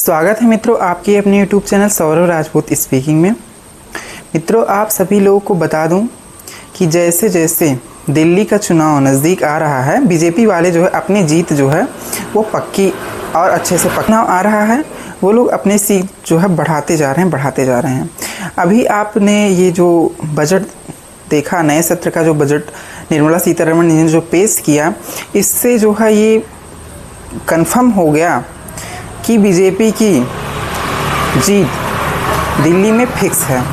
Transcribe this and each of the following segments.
स्वागत है मित्रों आपके अपने YouTube channel Saurav Rajput speaking में। मित्रों आप सभी लोगों को बता दूं कि जैसे जैसे दिल्ली का चुनाव नज़दीक आ रहा है, बीजेपी वाले जो है अपनी जीत जो है वो पक्की और अच्छे से पक्का आ रहा है। वो लोग अपनी सीट जो है बढ़ाते जा रहे हैं। अभी आपने ये जो बजट देखा, नए सत्र का जो बजट निर्मला सीतारमण ने जो पेश किया, इससे जो है ये कंफर्म हो गया कि बीजेपी की जीत दिल्ली में फिक्स है।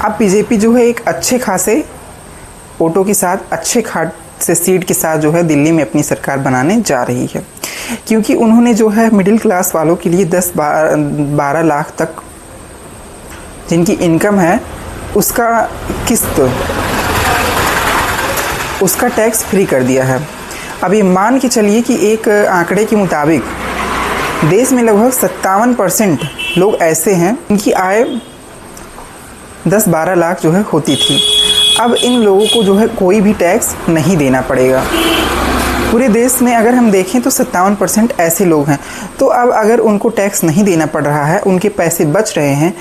अब बीजेपी जो है एक अच्छे खासे वोटों के साथ, अच्छे खासे सीट के साथ जो है दिल्ली में अपनी सरकार बनाने जा रही है, क्योंकि उन्होंने जो है मिडिल क्लास वालों के लिए 10-12 लाख तक जिनकी इनकम है उसका किस्त, उसका टैक्स फ्री कर दिया है। अब ये मान के चलिए कि एक आंकड़े के मुताबिक देश में लगभग 57% लोग ऐसे हैं जिनकी आय 10-12 लाख जो है होती थी। अब इन लोगों को जो है कोई भी टैक्स नहीं देना पड़ेगा। पूरे देश में अगर हम देखें तो 57% ऐसे लोग हैं। तो अब अगर उनको टैक्स नहीं देना पड़ रहा है, उनके पैसे बच रहे हैं,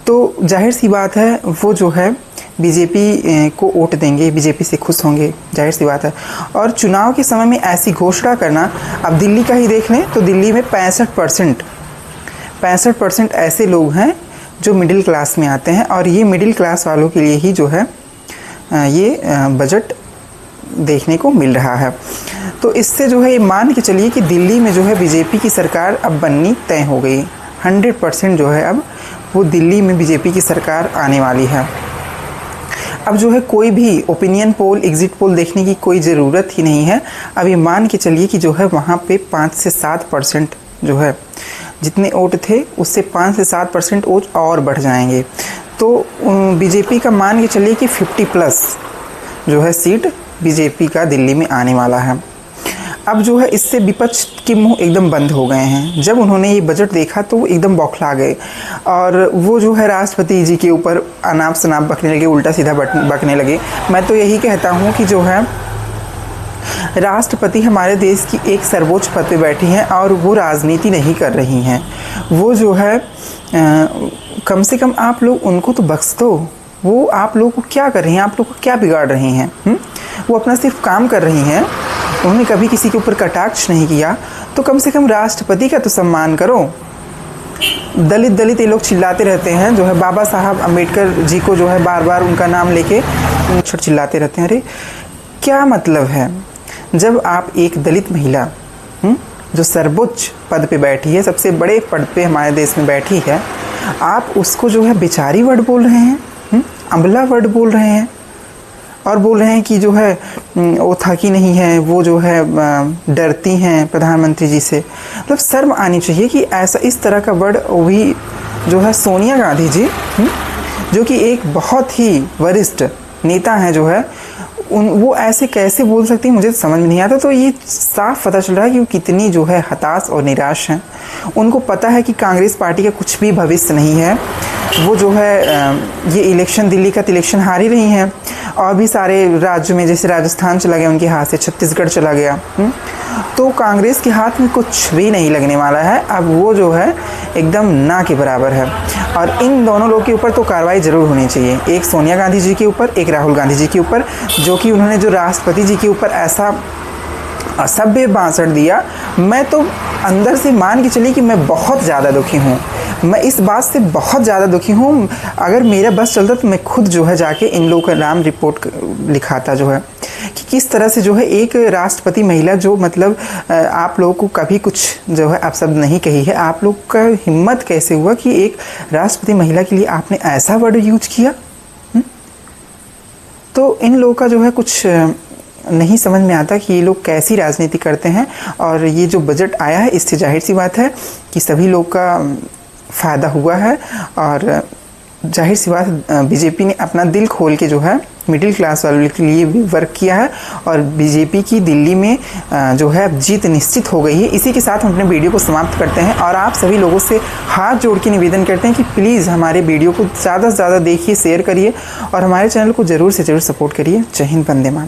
तो जाहिर सी बात है वो जो है बीजेपी को वोट देंगे, बीजेपी से खुश होंगे, जाहिर सी बात है। और चुनाव के समय में ऐसी घोषणा करना, अब दिल्ली का ही देख लें तो दिल्ली में 65% ऐसे लोग हैं जो मिडिल क्लास में आते हैं, और ये मिडिल क्लास वालों के लिए ही जो है ये बजट देखने को मिल रहा है। तो इससे जो है ये मान के चलिए कि दिल्ली में जो है बीजेपी की सरकार अब बननी तय हो गई। 100% जो है अब वो दिल्ली में बीजेपी की सरकार आने वाली है। अब जो है कोई भी ओपिनियन पोल, एग्जिट पोल देखने की कोई ज़रूरत ही नहीं है। अब ये मान के चलिए कि जो है वहाँ पे 5 से 7% जो है जितने वोट थे उससे 5 से 7% वोट और बढ़ जाएंगे। तो बीजेपी का मान के चलिए कि 50+ जो है सीट बीजेपी का दिल्ली में आने वाला है। अब जो है इससे विपक्ष के मुंह एकदम बंद हो गए हैं। जब उन्होंने ये बजट देखा तो वो एकदम बौखला गए, और वो जो है राष्ट्रपति जी के ऊपर अनाप शनाप बकने लगे, उल्टा सीधा बकने लगे। मैं तो यही कहता हूँ कि जो है राष्ट्रपति हमारे देश की एक सर्वोच्च पद पे बैठी हैं और वो राजनीति नहीं कर रही हैं। वो जो है कम से कम आप लोग उनको तो बख्श दो। वो आप लोगों को क्या कर रही हैं, आप लोग को क्या बिगाड़ रही हैं? वो अपना सिर्फ काम कर रही हैं, उन्होंने कभी किसी के ऊपर कटाक्ष नहीं किया। तो कम से कम राष्ट्रपति का तो सम्मान करो। दलित ये लोग चिल्लाते रहते हैं, जो है बाबा साहब अम्बेडकर जी को जो है बार बार उनका नाम लेके चिल्लाते रहते हैं। अरे क्या मतलब है, जब आप एक दलित महिला जो सर्वोच्च पद पे बैठी है, सबसे बड़े पद पे हमारे देश में बैठी है, आप उसको जो है बेचारी वर्ड बोल रहे हैं, अम्बला वर्ड बोल रहे हैं, और बोल रहे हैं कि जो है वो थकी नहीं है, वो जो है डरती हैं प्रधानमंत्री जी से। मतलब शर्म आनी चाहिए कि ऐसा इस तरह का वर्ड, वो भी जो है सोनिया गांधी जी जो कि एक बहुत ही वरिष्ठ नेता हैं, जो है वो ऐसे कैसे बोल सकती हैं, मुझे तो समझ में नहीं आता। तो ये साफ पता चल रहा है कि वो कितनी जो है हताश और निराश हैं। उनको पता है कि कांग्रेस पार्टी का कुछ भी भविष्य नहीं है। वो जो है ये इलेक्शन, दिल्ली का इलेक्शन हार ही रही हैं, और भी सारे राज्यों में, जैसे राजस्थान चला गया उनके हाथ से, छत्तीसगढ़ चला गया। तो कांग्रेस के हाथ में कुछ भी नहीं लगने वाला है। अब वो जो है एकदम ना के बराबर है, और इन दोनों लोगों के ऊपर तो कार्रवाई ज़रूर होनी चाहिए। एक सोनिया गांधी जी के ऊपर, एक राहुल गांधी जी के ऊपर, जो कि उन्होंने जो राष्ट्रपति जी के ऊपर ऐसा असभ्य भाषण दिया। मैं तो अंदर से मान के चलिए कि मैं बहुत ज़्यादा दुखी हूँ। मैं इस बात से बहुत ज़्यादा दुखी हूँ। अगर मेरा बस चलता तो मैं खुद जो है जाके इन लोगों का नाम रिपोर्ट लिखाता, जो है कि किस तरह से जो है एक राष्ट्रपति महिला, जो मतलब आप लोगों को कभी कुछ जो है आप शब्द नहीं कही है, आप लोग का हिम्मत कैसे हुआ कि एक राष्ट्रपति महिला के लिए आपने ऐसा वर्ड यूज किया? तो इन लोगों का जो है कुछ नहीं समझ में आता कि ये लोग कैसी राजनीति करते हैं। और ये जो बजट आया है, इससे जाहिर सी बात है कि सभी लोग का फ़ायदा हुआ है, और जाहिर सी बात बीजेपी ने अपना दिल खोल के जो है मिडिल क्लास वालों के लिए भी वर्क किया है, और बीजेपी की दिल्ली में जो है जीत निश्चित हो गई है। इसी के साथ हम अपने वीडियो को समाप्त करते हैं, और आप सभी लोगों से हाथ जोड़ के निवेदन करते हैं कि प्लीज़ हमारे वीडियो को ज़्यादा से ज़्यादा देखिए, शेयर करिए, और हमारे चैनल को ज़रूर से ज़रूर सपोर्ट करिए। जय हिंद, वंदे मातरम।